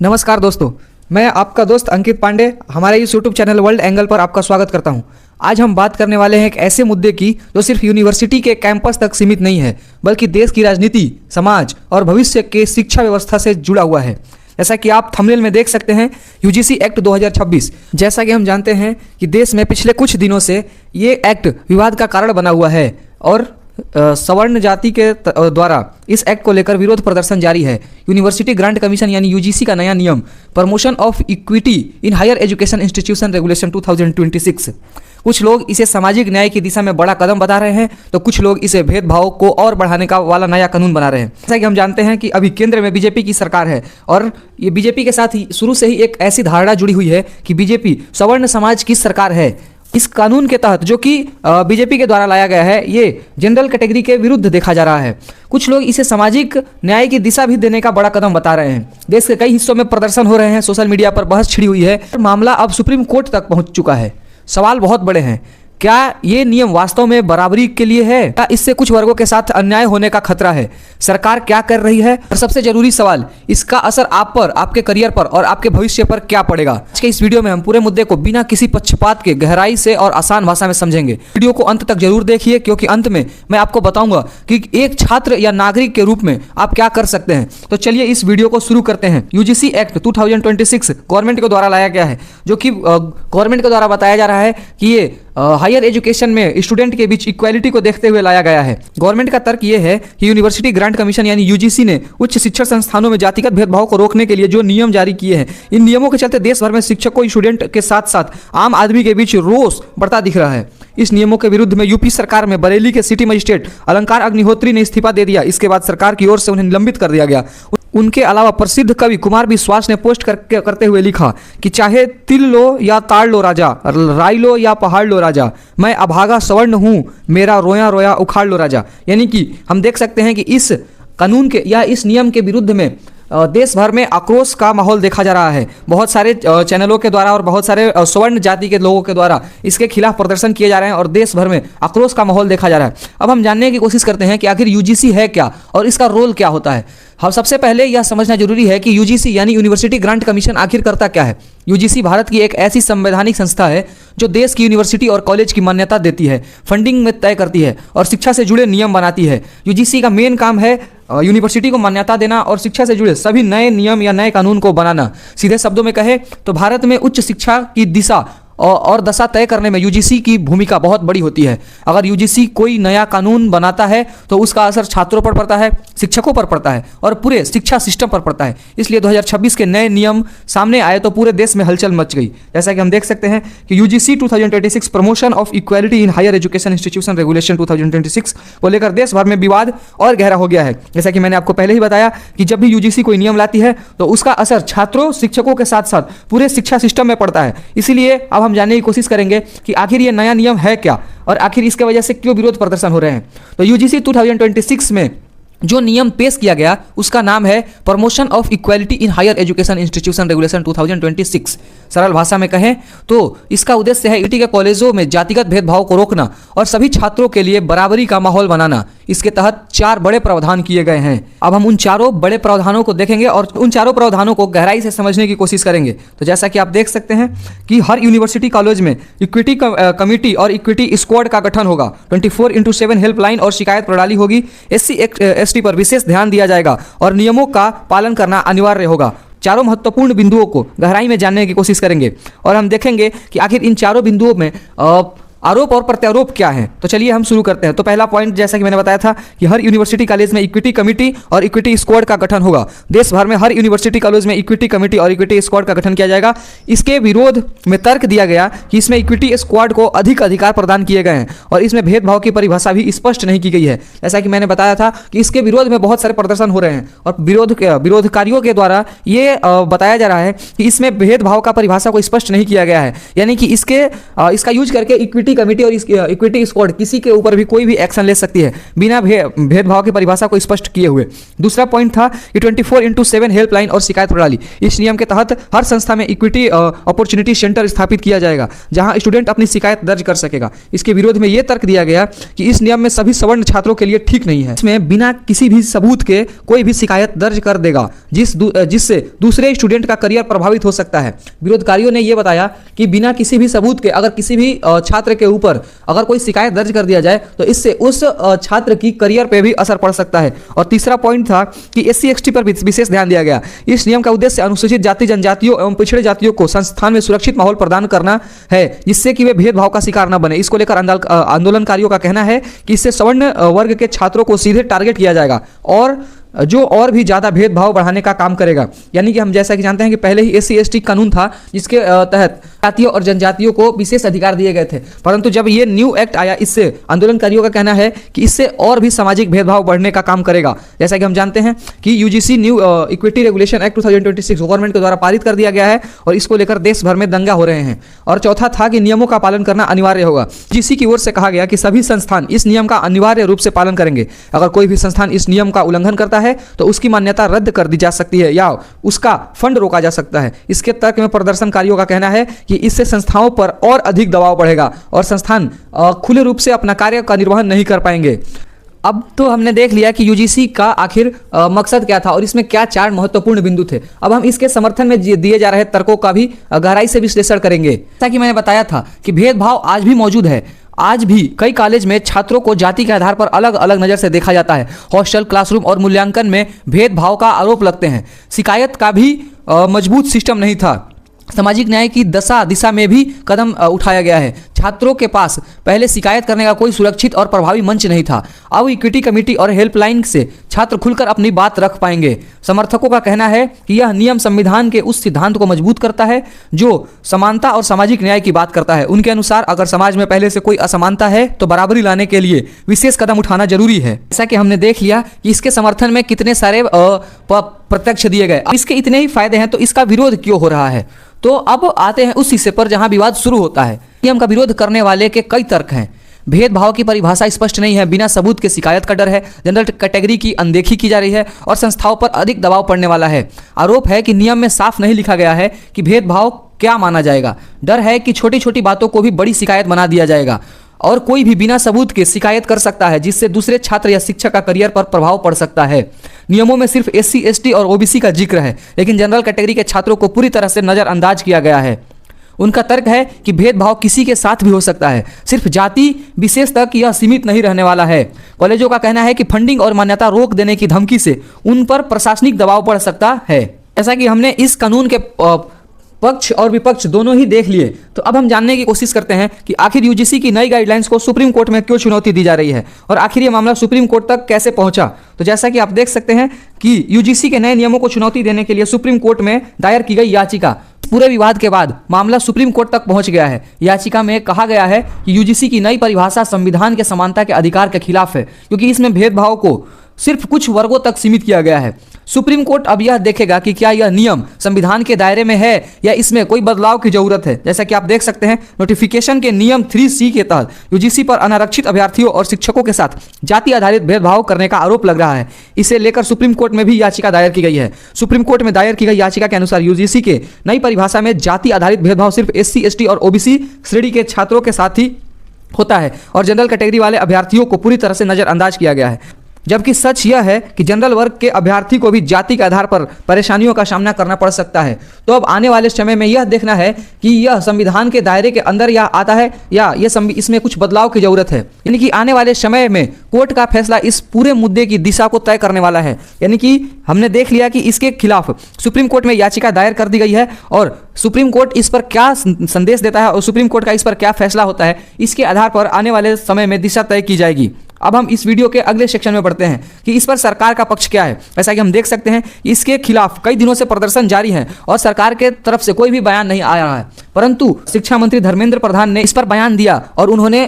नमस्कार दोस्तों, मैं आपका दोस्त अंकित पांडे हमारे इस यूट्यूब चैनल वर्ल्ड एंगल पर आपका स्वागत करता हूं। आज हम बात करने वाले हैं एक ऐसे मुद्दे की जो सिर्फ यूनिवर्सिटी के कैंपस तक सीमित नहीं है, बल्कि देश की राजनीति, समाज और भविष्य के शिक्षा व्यवस्था से जुड़ा हुआ है। जैसा कि आप थंबनेल में देख सकते हैं, यूजीसी एक्ट 2026। जैसा कि हम जानते हैं कि देश में पिछले कुछ दिनों से ये एक्ट विवाद का कारण बना हुआ है और सवर्ण जाति के द्वारा इस एक्ट को लेकर विरोध प्रदर्शन जारी है। यूनिवर्सिटी ग्रांट कमीशन यानी यूजीसी का नया नियम promotion of equity in higher education institution regulation 2026, कुछ लोग इसे सामाजिक न्याय की दिशा में बड़ा कदम बता रहे हैं, तो कुछ लोग इसे भेदभाव को और बढ़ाने का वाला नया कानून बना रहे हैं। जैसा कि हम जानते हैं कि अभी केंद्र में बीजेपी की सरकार है और ये बीजेपी के साथ ही शुरू से ही एक ऐसी धारणा जुड़ी हुई है कि बीजेपी सवर्ण समाज की सरकार है। इस कानून के तहत जो कि बीजेपी के द्वारा लाया गया है, ये जनरल कैटेगरी के विरुद्ध देखा जा रहा है। कुछ लोग इसे सामाजिक न्याय की दिशा भी देने का बड़ा कदम बता रहे हैं। देश के कई हिस्सों में प्रदर्शन हो रहे हैं, सोशल मीडिया पर बहस छिड़ी हुई है, मामला अब सुप्रीम कोर्ट तक पहुंच चुका है। सवाल बहुत बड़े हैं। क्या ये नियम वास्तव में बराबरी के लिए है या इससे कुछ वर्गों के साथ अन्याय होने का खतरा है? सरकार क्या कर रही है? और सबसे जरूरी सवाल, इसका असर आप पर, आपके करियर पर और आपके भविष्य पर क्या पड़ेगा? आज के इस वीडियो में हम पूरे मुद्दे को बिना किसी पक्षपात के गहराई से और आसान भाषा में समझेंगे। वीडियो को अंत तक जरूर देखिए, क्योंकि अंत में मैं आपको बताऊंगा कि एक छात्र या नागरिक के रूप में आप क्या कर सकते हैं। तो चलिए इस वीडियो को शुरू करते हैं। यूजीसी एक्ट 2026 गवर्नमेंट के द्वारा लाया गया है, जो कि गवर्नमेंट के द्वारा बताया जा रहा है कि ये हायर एजुकेशन में स्टूडेंट के बीच इक्वालिटी को देखते हुए लाया गया है। गवर्नमेंट का तर्क यह है कि यूनिवर्सिटी ग्रांट कमीशन यानी यूजीसी ने उच्च शिक्षण संस्थानों में जातिगत भेदभाव को रोकने के लिए जो नियम जारी किए हैं, इन नियमों के चलते देश भर में शिक्षकों, स्टूडेंट के साथ साथ आम आदमी के बीच रोष बढ़ता दिख रहा है। इस नियमों के विरुद्ध में यूपी सरकार में बरेली के सिटी मजिस्ट्रेट अलंकार अग्निहोत्री ने इस्तीफा दे दिया। इसके बाद सरकार की ओर से उन्हें निलंबित कर दिया गया। उनके अलावा प्रसिद्ध कवि कुमार विश्वास ने पोस्ट करते हुए लिखा कि चाहे तिल लो या ताड़ लो राजा, राई लो या पहाड़ लो राजा, मैं अभागा सवर्ण हूँ, मेरा रोया रोया उखाड़ लो राजा। यानी कि हम देख सकते हैं कि इस कानून के या इस नियम के विरुद्ध में देश भर में आक्रोश का माहौल देखा जा रहा है। बहुत सारे चैनलों के द्वारा और बहुत सारे स्वर्ण जाति के लोगों के द्वारा इसके खिलाफ प्रदर्शन किए जा रहे हैं और देश भर में आक्रोश का माहौल देखा जा रहा है। अब हम जानने की कोशिश करते हैं कि आखिर यूजीसी है क्या और इसका रोल क्या होता है। हम सबसे पहले यह समझना जरूरी है कि यूजीसी यानी यूनिवर्सिटी ग्रांट कमीशन आखिर करता क्या है। यूजीसी भारत की एक ऐसी संवैधानिक संस्था है जो देश की यूनिवर्सिटी और कॉलेज की मान्यता देती है, फंडिंग में तय करती है और शिक्षा से जुड़े नियम बनाती है। यूजीसी का मेन काम है यूनिवर्सिटी को मान्यता देना और शिक्षा से जुड़े सभी नए नियम या नए कानून को बनाना। सीधे शब्दों में कहे तो भारत में उच्च शिक्षा की दिशा और दशा तय करने में यूजीसी की भूमिका बहुत बड़ी होती है। अगर यूजीसी कोई नया कानून बनाता है तो उसका असर छात्रों पर पड़ता है, शिक्षकों पर पड़ता है और पूरे शिक्षा सिस्टम पर पड़ता है। इसलिए 2026 के नए नियम सामने आए तो पूरे देश में हलचल मच गई। जैसा कि हम देख सकते हैं कि UGC 2026 promotion of equality in higher education institution regulation 2026 को लेकर देश भर में विवाद और गहरा हो गया है। जैसा कि मैंने आपको पहले ही बताया कि जब भी यूजीसी कोई नियम लाती है तो उसका असर छात्रों, शिक्षकों के साथ साथ पूरे शिक्षा सिस्टम में पड़ता है। इसीलिए अब हम जानने की कोशिश करेंगे कि आखिर ये नया नियम है क्या और आखिर इसके वजह से क्यों विरोध प्रदर्शन हो रहे हैं। तो यूजीसी 2026 में जो नियम पेश किया गया उसका नाम है promotion of equality in higher education institution regulation 2026। सरल भाषा में कहें तो इसका उद्देश्य है यूनिवर्सिटी के कॉलेजों में जातिगत भेदभाव को रोकना और सभी छात्रों के लिए बराबरी का माहौल बनाना। इसके तहत 4 बड़े प्रावधान किए गए हैं। अब हम उन चारों बड़े प्रावधानों को देखेंगे और उन चारों प्रावधानों को गहराई से समझने की कोशिश करेंगे। तो जैसा कि आप देख सकते हैं कि हर यूनिवर्सिटी कॉलेज में इक्विटी कमेटी और इक्विटी स्क्वाड का गठन होगा। 24/7 हेल्पलाइन और शिकायत प्रणाली होगी। SC/ST पर विशेष ध्यान दिया जाएगा और नियमों का पालन करना अनिवार्य होगा। चारों महत्वपूर्ण बिंदुओं को गहराई में जानने की कोशिश करेंगे और हम देखेंगे कि आखिर इन चारों बिंदुओं में आरोप और प्रत्यारोप क्या है। तो चलिए हम शुरू करते हैं। तो पहला पॉइंट, जैसा कि मैंने बताया था कि हर यूनिवर्सिटी कॉलेज में इक्विटी कमेटी और इक्विटी स्क्वाड का गठन होगा। देश भर में हर यूनिवर्सिटी कॉलेज में इक्विटी कमेटी और इक्विटी स्क्वाड का गठन किया जाएगा। इसके विरोध में तर्क दिया गया कि इसमें इक्विटी स्क्वाड को अधिक अधिकार प्रदान किए गए हैं और इसमें भेदभाव की परिभाषा भी स्पष्ट नहीं की गई है। जैसा कि मैंने बताया था कि इसके विरोध में बहुत सारे प्रदर्शन हो रहे हैं और विरोधकारियों के द्वारा ये बताया जा रहा है कि इसमें भेदभाव का परिभाषा को स्पष्ट नहीं किया गया है। यानी कि इसका यूज करके इक्विटी इक्विटी कमेटी और इक्विटी स्क्वाड किसी के ऊपर भी कोई भी एक्शन ले सकती है बिना भेदभाव की परिभाषा को स्पष्ट किए हुए। दूसरा पॉइंट था कि 24/7 हेल्पलाइन और शिकायत प्रणाली। इस नियम के तहत हर संस्था में इक्विटी अपॉर्चुनिटी सेंटर स्थापित किया जाएगा जहां स्टूडेंट अपनी शिकायत दर्ज कर सकेगा। इसके विरोध में यह तर्क दिया गया कि इस नियम में सभी सवर्ण छात्रों के लिए ठीक नहीं है। इसमें बिना किसी भी सबूत के कोई भी शिकायत दर्ज कर देगा जिससे दूसरे स्टूडेंट का करियर प्रभावित हो सकता है। विरोधकारियों ने यह बताया कि बिना किसी भी सबूत के अगर किसी भी छात्र के ऊपर अगर कोई शिकायत दर्ज कर दिया जाए तो इससे उस छात्र की करियर पे भी असर पड़ सकता है। और तीसरा पॉइंट था कि SC/ST पर विशेष ध्यान दिया गया। इस नियम का उद्देश्य अनुसूचित जाति जनजातियों एवं पिछड़े जातियों को संस्थान में सुरक्षित माहौल प्रदान करना है जिससे कि वे भेदभाव का शिकार न बने। इसको लेकर आंदोलनकारियों का कहना है कि इससे सवर्ण वर्ग के छात्रों को सीधे टारगेट किया जाएगा और जो और भी ज़्यादा भेदभाव बढ़ाने का काम करेगा। यानी कि हम जैसा कि जानते हैं कि पहले ही SC/ST कानून था जिसके तहत जातियों और जनजातियों को विशेष अधिकार दिए गए थे, परंतु जब ये न्यू एक्ट आया इससे आंदोलनकारियों का कहना है कि इससे और भी सामाजिक भेदभाव बढ़ने का काम करेगा। जैसा कि हम जानते हैं कि UGC new equity regulation act 2026 government के द्वारा पारित कर दिया गया है और इसको लेकर देश भर में दंगा हो रहे हैं। और चौथा था कि नियमों का पालन करना अनिवार्य होगा। UGC की ओर से कहा गया कि सभी संस्थान इस नियम का अनिवार्य रूप से पालन करेंगे। अगर कोई भी संस्थान इस नियम का उल्लंघन करता है तो उसकी मान्यता रद्द कर दी जा सकती है या उसका फंड रोका जा सकता है। इसके तर्क में प्रदर्शनकारियों का कहना है कि इससे संस्थाओं पर और अधिक दबाव बढ़ेगा और संस्थान खुले रूप से अपना कार्य का निर्वहन नहीं कर पाएंगे। अब तो हमने देख लिया कि UGC का आखिर मकसद क्या था और इसमें क्या 4 महत्वपूर्ण बिंदु थे। अब हम इसके समर्थन में दिए जा रहे तर्कों का भी गहराई से विश्लेषण करेंगे। जैसा कि मैंने बताया था कि भेदभाव आज भी मौजूद है। आज भी कई कॉलेज में छात्रों को जाति के आधार पर अलग अलग नज़र से देखा जाता है। हॉस्टल, क्लासरूम और मूल्यांकन में भेदभाव का आरोप लगते हैं। शिकायत का भी मजबूत सिस्टम नहीं था। सामाजिक न्याय की दिशा में भी कदम उठाया गया है। छात्रों के पास पहले शिकायत करने का कोई सुरक्षित और प्रभावी मंच नहीं था। अब इक्विटी कमेटी और हेल्पलाइन से छात्र खुलकर अपनी बात रख पाएंगे। समर्थकों का कहना है कि यह नियम संविधान के उस सिद्धांत को मजबूत करता है जो समानता और सामाजिक न्याय की बात करता है। उनके अनुसार अगर समाज में पहले से कोई असमानता है तो बराबरी लाने के लिए विशेष कदम उठाना जरूरी है। जैसा कि हमने देख लिया कि इसके समर्थन में कितने सारे प्रत्यक्ष दिए गए। इसके इतने ही फायदे हैं तो इसका विरोध क्यों हो रहा है। तो अब आते हैं उस हिस्से पर जहां विवाद शुरू होता है। नियम का विरोध करने वाले के कई तर्क हैं। भेदभाव की परिभाषा स्पष्ट नहीं है, बिना सबूत के शिकायत का डर है, जनरल कैटेगरी की अनदेखी की जा रही है और संस्थाओं पर अधिक दबाव पड़ने वाला है। आरोप है कि नियम में साफ नहीं लिखा गया है कि भेदभाव क्या माना जाएगा। डर है कि छोटी छोटी बातों को भी बड़ी शिकायत बना दिया जाएगा और कोई भी बिना सबूत के शिकायत कर सकता है जिससे दूसरे छात्र या शिक्षक का करियर पर प्रभाव पड़ सकता है। नियमों में सिर्फ SC/ST और OBC का जिक्र है लेकिन जनरल कैटेगरी के छात्रों को पूरी तरह से नजरअंदाज किया गया है। उनका तर्क है कि भेदभाव किसी के साथ भी हो सकता है, सिर्फ जाति विशेष तक यह सीमित नहीं रहने वाला है। कॉलेजों का कहना है कि फंडिंग और मान्यता रोक देने की धमकी से उन पर प्रशासनिक दबाव पड़ सकता है। ऐसा कि हमने इस कानून के पक्ष और विपक्ष दोनों ही देख लिए, तो अब हम जानने की कोशिश करते हैं कि आखिर UGC की नई गाइडलाइंस को सुप्रीम कोर्ट में क्यों चुनौती दी जा रही है और आखिर ये मामला सुप्रीम कोर्ट तक कैसे पहुंचा। तो जैसा कि आप देख सकते हैं कि UGC के नए नियमों को चुनौती देने के लिए सुप्रीम कोर्ट में दायर की गई याचिका, पूरे विवाद के बाद मामला सुप्रीम कोर्ट तक पहुंच गया है। याचिका में कहा गया है कि UGC की नई परिभाषा संविधान के समानता के अधिकार के खिलाफ है क्योंकि इसमें भेदभाव को सिर्फ कुछ वर्गों तक सीमित किया गया है। सुप्रीम कोर्ट अब यह देखेगा कि क्या यह नियम संविधान के दायरे में है या इसमें कोई बदलाव की जरूरत है। जैसा कि आप देख सकते हैं नोटिफिकेशन के नियम 3C के तहत UGC पर अनारक्षित अभ्यर्थियों और शिक्षकों के साथ जाति आधारित भेदभाव करने का आरोप लग रहा है। इसे लेकर सुप्रीम कोर्ट में भी याचिका दायर की गई है। सुप्रीम कोर्ट में दायर की गई याचिका के अनुसार UGC के नई परिभाषा में जाति आधारित भेदभाव सिर्फ SC/ST और OBC श्रेणी के छात्रों के साथ ही होता है और जनरल कैटेगरी वाले अभ्यर्थियों को पूरी तरह से नजरअंदाज किया गया है। जबकि सच यह है कि जनरल वर्ग के अभ्यर्थी को भी जाति के आधार पर परेशानियों का सामना करना पड़ सकता है। तो अब आने वाले समय में यह देखना है कि यह संविधान के दायरे के अंदर या आता है या इसमें कुछ बदलाव की जरूरत है। यानी कि आने वाले समय में कोर्ट का फैसला इस पूरे मुद्दे की दिशा को तय करने वाला है। यानी कि हमने देख लिया कि इसके खिलाफ सुप्रीम कोर्ट में याचिका दायर कर दी गई है और सुप्रीम कोर्ट इस पर क्या संदेश देता है और सुप्रीम कोर्ट का इस पर क्या फैसला होता है, इसके आधार पर आने वाले समय में दिशा तय की जाएगी। अब हम इस वीडियो के अगले सेक्शन में बढ़ते हैं कि इस पर सरकार का पक्ष क्या है। ऐसा कि हम देख सकते हैं इसके खिलाफ कई दिनों से प्रदर्शन जारी है और सरकार के तरफ से कोई भी बयान नहीं आ रहा है, परंतु शिक्षा मंत्री धर्मेंद्र प्रधान ने इस पर बयान दिया और उन्होंने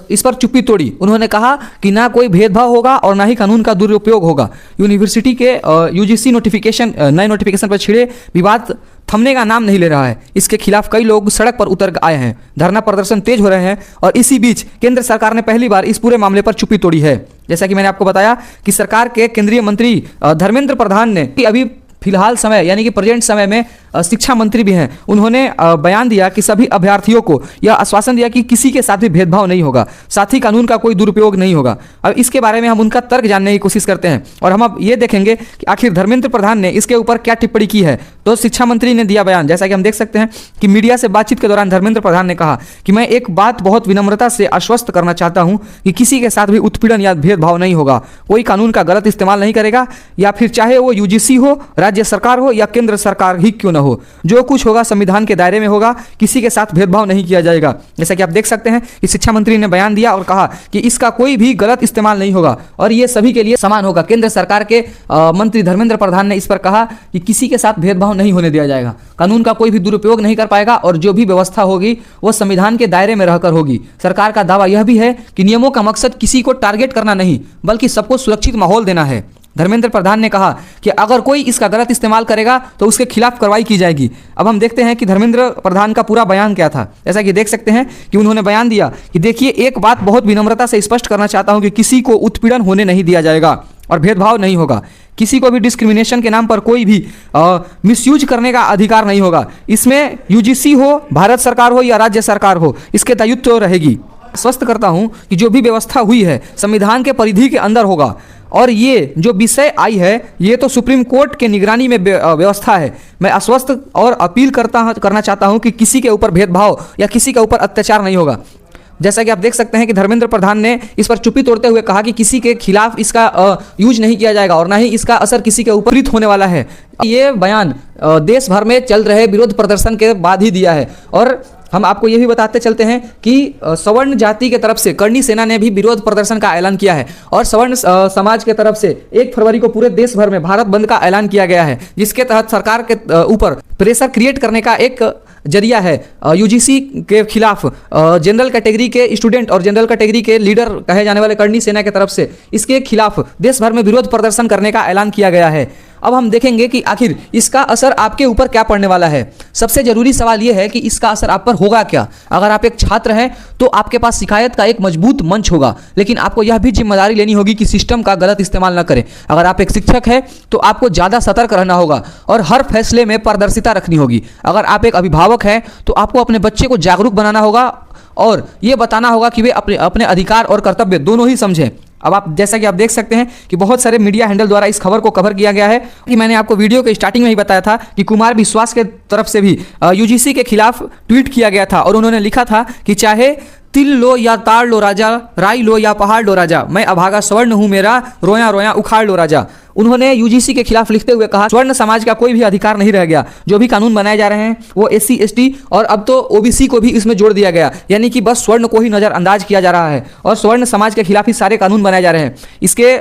इस पर चुप्पी तोड़ी। उन्होंने कहा कि ना कोई भेदभाव होगा और ना ही कानून का दुरुपयोग होगा। यूनिवर्सिटी के UGC नोटिफिकेशन नए नोटिफिकेशन पर छिड़े विवाद थमने का नाम नहीं ले रहा है। इसके खिलाफ कई लोग सड़क पर उतर आए हैं, धरना प्रदर्शन तेज हो रहे हैं और इसी बीच केंद्र सरकार ने पहली बार इस पूरे मामले पर चुप्पी तोड़ी है। जैसा कि मैंने आपको बताया कि सरकार के केंद्रीय मंत्री धर्मेंद्र प्रधान ने अभी फिलहाल समय यानी कि प्रेजेंट समय में शिक्षा मंत्री भी हैं, उन्होंने बयान दिया कि सभी अभ्यर्थियों को यह आश्वासन दिया कि किसी के साथ भी भेदभाव नहीं होगा, साथ ही कानून का कोई दुरुपयोग नहीं होगा। अब इसके बारे में हम उनका तर्क जानने की कोशिश करते हैं और हम अब ये देखेंगे कि आखिर धर्मेंद्र प्रधान ने इसके ऊपर क्या टिप्पणी की है। तो शिक्षा मंत्री ने दिया बयान, जैसा कि हम देख सकते हैं कि मीडिया से बातचीत के दौरान धर्मेंद्र प्रधान ने कहा कि मैं एक बात बहुत विनम्रता से आश्वस्त करना चाहता हूं कि किसी के साथ भी उत्पीड़न या भेदभाव नहीं होगा, कोई कानून का गलत इस्तेमाल नहीं करेगा, या फिर चाहे वो यूजीसी हो, राज्य सरकार हो या केंद्र सरकार ही क्यों न हो, जो कुछ होगा संविधान के दायरे में होगा, किसी के साथ भेदभाव नहीं किया जाएगा। जैसा कि आप देख सकते हैं कि शिक्षा मंत्री ने बयान दिया और कहा कि इसका कोई भी गलत इस्तेमाल नहीं होगा और ये सभी के लिए समान होगा। केंद्र सरकार के मंत्री धर्मेंद्र प्रधान ने इस पर कहा कि किसी के साथ भेदभाव नहीं होने दिया जाएगा, कानून का कोई भी दुरुपयोग नहीं कर पाएगा और जो भी व्यवस्था होगी वो संविधान के दायरे में रहकर होगी। सरकार का दावा यह भी है कि नियमों का मकसद किसी को टारगेट करना नहीं बल्कि सबको सुरक्षित माहौल देना है। धर्मेंद्र प्रधान ने कहा कि अगर कोई इसका गलत इस्तेमाल करेगा तो उसके खिलाफ कार्रवाई की जाएगी। अब हम देखते हैं कि धर्मेंद्र प्रधान का पूरा बयान क्या था। जैसा कि देख सकते हैं कि उन्होंने बयान दिया कि देखिए, एक बात बहुत विनम्रता से स्पष्ट करना चाहता हूं कि किसी को उत्पीड़न होने नहीं दिया जाएगा और भेदभाव नहीं होगा, किसी को भी डिस्क्रिमिनेशन के नाम पर कोई भी मिसयूज करने का अधिकार नहीं होगा। इसमें यूजीसी हो, भारत सरकार हो या राज्य सरकार हो, इसके दायित्व रहेगी। स्पष्ट करता हूं कि जो भी व्यवस्था हुई है संविधान के परिधि के अंदर होगा और ये जो विषय आई है ये तो सुप्रीम कोर्ट के निगरानी में व्यवस्था है। मैं आश्वस्त और अपील करना चाहता हूं कि किसी के ऊपर भेदभाव या किसी के ऊपर अत्याचार नहीं होगा। जैसा कि आप देख सकते हैं कि धर्मेंद्र प्रधान ने इस पर चुप्पी तोड़ते हुए कहा कि किसी के खिलाफ इसका यूज नहीं किया जाएगा और ना ही इसका असर किसी के ऊपर होने वाला है। ये बयान देश भर में चल रहे विरोध प्रदर्शन के बाद ही दिया है और हम आपको ये भी बताते चलते हैं कि सवर्ण जाति के तरफ से करणी सेना ने भी विरोध प्रदर्शन का ऐलान किया है और सवर्ण समाज के तरफ से 1 फरवरी को पूरे देश भर में भारत बंद का ऐलान किया गया है, जिसके तहत सरकार के ऊपर प्रेशर क्रिएट करने का एक जरिया है। यूजीसी के खिलाफ जनरल कैटेगरी के स्टूडेंट और जनरल कैटेगरी के लीडर कहे जाने वाले करणी सेना की तरफ से इसके खिलाफ देश भर में विरोध प्रदर्शन करने का ऐलान किया गया है। अब हम देखेंगे कि आखिर इसका असर आपके ऊपर क्या पड़ने वाला है। सबसे जरूरी सवाल यह है कि इसका असर आप पर होगा क्या। अगर आप एक छात्र हैं तो आपके पास शिकायत का एक मजबूत मंच होगा, लेकिन आपको यह भी जिम्मेदारी लेनी होगी कि सिस्टम का गलत इस्तेमाल न करें। अगर आप एक शिक्षक हैं तो आपको ज़्यादा सतर्क रहना होगा और हर फैसले में पारदर्शिता रखनी होगी। अगर आप एक अभिभावक हैं तो आपको अपने बच्चे को जागरूक बनाना होगा और ये बताना होगा कि वे अपने अधिकार और कर्तव्य दोनों ही समझें। अब आप जैसा कि आप देख सकते हैं कि बहुत सारे मीडिया हैंडल द्वारा इस खबर को कवर किया गया है कि मैंने आपको वीडियो के स्टार्टिंग में ही बताया था कि कुमार विश्वास के तरफ से भी यूजीसी के खिलाफ ट्वीट किया गया था और उन्होंने लिखा था कि चाहे तिल लो या ताड़ लो राजा, राई लो या पहाड़ लो राजा, मैं अभागा स्वर्ण हूं मेरा, रोया रोया उखाड़ लो राजा। उन्होंने यूजीसी के खिलाफ लिखते हुए कहा स्वर्ण समाज का कोई भी अधिकार नहीं रह गया। जो भी कानून बनाए जा रहे हैं वो SC ST और अब तो OBC को भी इसमें जोड़ दिया गया, यानी कि बस स्वर्ण को ही नजरअंदाज किया जा रहा है और स्वर्ण समाज के खिलाफ ही सारे कानून बनाए जा रहे हैं। इसके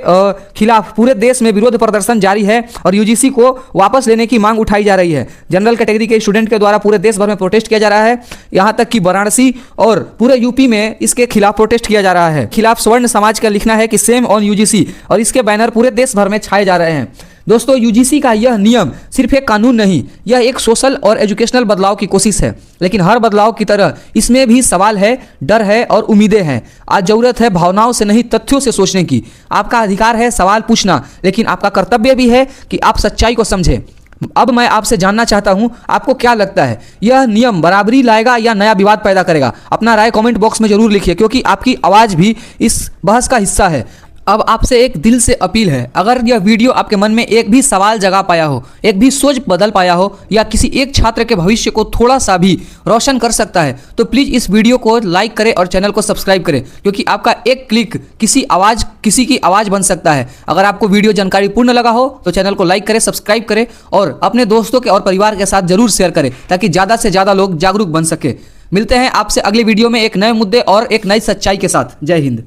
खिलाफ पूरे देश में विरोध प्रदर्शन जारी है और यूजीसी को वापस लेने की मांग उठाई जा रही है। जनरल कैटेगरी के स्टूडेंट के द्वारा पूरे देश भर में प्रोटेस्ट किया जा रहा है, यहाँ तक कि वाराणसी और पूरे यूपी में इसके खिलाफ प्रोटेस्ट किया जा रहा है। खिलाफ स्वर्ण समाज का लिखना है कि सेम ऑन यूजीसी और इसके बैनर पूरे देश भर में छाए जा रहे हैं। दोस्तों, यूजीसी का यह नियम सिर्फ एक कानून नहीं, यह एक सोशल और एजुकेशनल बदलाव की कोशिश है। लेकिन हर बदलाव की तरह इसमें भी सवाल है, डर है और उम्मीदें हैं। आज जरूरत है भावनाओं से नहीं तथ्यों से सोचने की। आपका अधिकार है सवाल पूछना, लेकिन आपका कर्तव्य भी है कि आप सच्चाई को समझें। अब मैं आपसे जानना चाहता हूं, आपको क्या लगता है, यह नियम बराबरी लाएगा या नया विवाद पैदा करेगा? अपना राय कमेंट बॉक्स में जरूर लिखिए, क्योंकि आपकी आवाज़ भी इस बहस का हिस्सा है। अब आपसे एक दिल से अपील है, अगर यह वीडियो आपके मन में एक भी सवाल जगा पाया हो, एक भी सोच बदल पाया हो या किसी एक छात्र के भविष्य को थोड़ा सा भी रोशन कर सकता है, तो प्लीज़ इस वीडियो को लाइक करें और चैनल को सब्सक्राइब करें, क्योंकि आपका एक क्लिक किसी की आवाज़ बन सकता है। अगर आपको वीडियो जानकारी पूर्ण लगा हो तो चैनल को लाइक करें, सब्सक्राइब करें और अपने दोस्तों के और परिवार के साथ जरूर शेयर करें, ताकि ज़्यादा से ज़्यादा लोग जागरूक बन सके। मिलते हैं आपसे अगले वीडियो में एक नए मुद्दे और एक नई सच्चाई के साथ। जय हिंद।